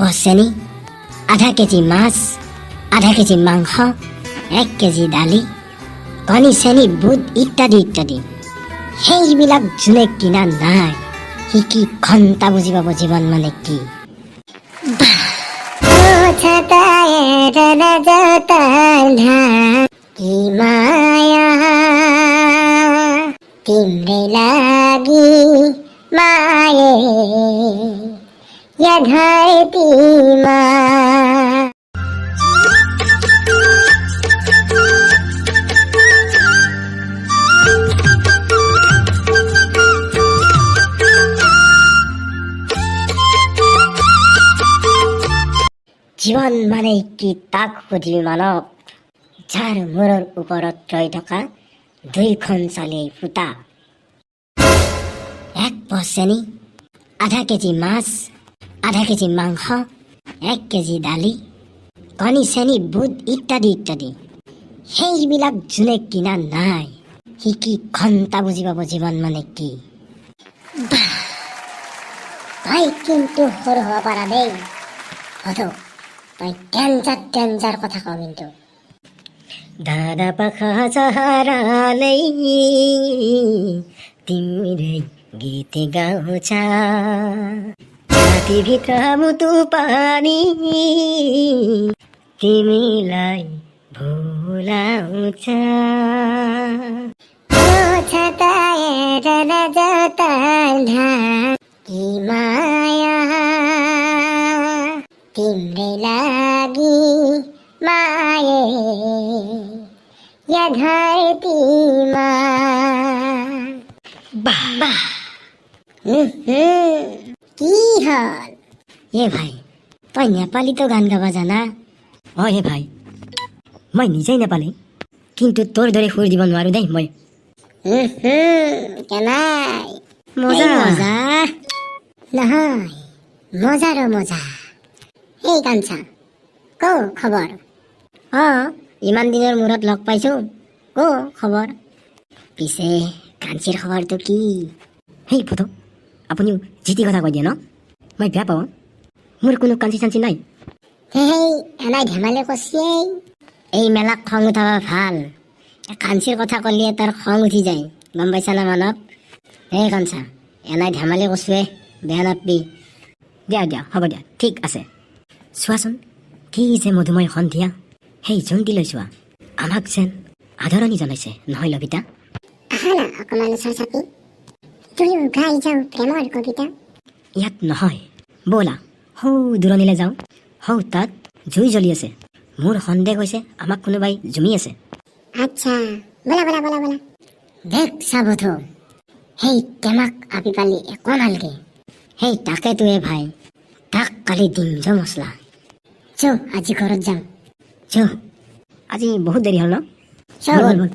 পোৱা চেনি, আধা কেজি মাছ, আধা কেজি মাংস, 1 কেজি দালি, কণী, চেনি, বুট ইত্যাদি ইত্যাদি। সেইবিলাক যোনে কিনা নাই সি কি ঘণ্টা বুজি পাব জীৱন মানে কি। কি মায়া तिम्रै लागि माये या धरतीमा। জীৱন মানে কি তাক সুধিবি মানৱ, যাৰ মূৰৰ ওপৰত ৰৈ থকা 2খন চালিৰ ফুটা। 1 পোৱা চেনি, আধা কেজি মাছ, আধা কেজি মাংস, 1 কেজি দালি, কণী, চেনি, বুট ইত্যাদি ইত্যাদি। সেইবিলাক যোনে কিনা নাই সি কি ঘণ্টা বুজি পাব জীৱন মানে কি। তই কিন্তু সৰু হ'ব পাৰা দেই হয়তো, তই ডেঞ্জাৰ কথা কওঁ কিন্তু। दादा पखा सहाराले तिम्रै गीत गाउँछ, छातीभित्र मुटु पानी तिमीलाई भुलाउँछ। कि माया तिम्रै लागि माये या धरतीमा। বাহ বাহ, কি হল এ ভাই, তই নেপালীতো গান গাবা জানা? অ হে ভাই, মই নিজেই নেপালী, কিন্তু তোৰ দৰে সুৰ দিব নোৱাৰো দেই মই। কেনাই মজা মজা নহয়, মজাৰো মজা। এই কাঞ্চা ক খবৰ? ইমান দিনৰ মূৰত লগ পাইছো, ক খবৰ? পিছে কাঞ্চিৰ খবৰটো কি? সেই ফটো আপুনিও জিতি কথা কৈ দিয়ে ন, মই বেয়া পাওঁ। মোৰ কোনো কাঞ্চি চাঞ্চি নাই। সেই এনাই ধেমালি কৰছিয়েই। এই মেলাক খং উঠাব ভাল, কাঞ্চিৰ কথা কলিয়ে তাৰ খং উঠি যায়, গম পাইছা না মানৱ? এই কাঞ্চা এনাই ধেমালি কৰছোৱে, বেয়া নাপবি। দিয়া হ'ব দিয়া, ঠিক আছে। চোৱাচোন কি যে মধুময় সন্ধিয়া, সেই জোনটিলৈ চোৱা, আমাক যেন আদৰণি জনাইছে নহয় লবিতা? আহা না অকমান ওচৰ চাপি, তুমিও গাই যাওঁ প্ৰেমৰ কবিতা। ইয়াত নহয়, ব'লা সৌ দূৰণিলৈ যাওঁ। সৌ তাত জুই জ্বলি আছে, মোৰ সন্দেহ হৈছে আমাক কোনোবাই জুমি আছে। আচ্ছা বলা বলা বলা বলা। দেখ চাবধো, সেই টেমাক আপি পালি একো নালগে। সেই তাকেতোৱে ভাই, তাক কালি দিম যো মছলা। আজি ঘৰত যাম। আজি বহুত দেৰি হ'ল ন? চল বল বল।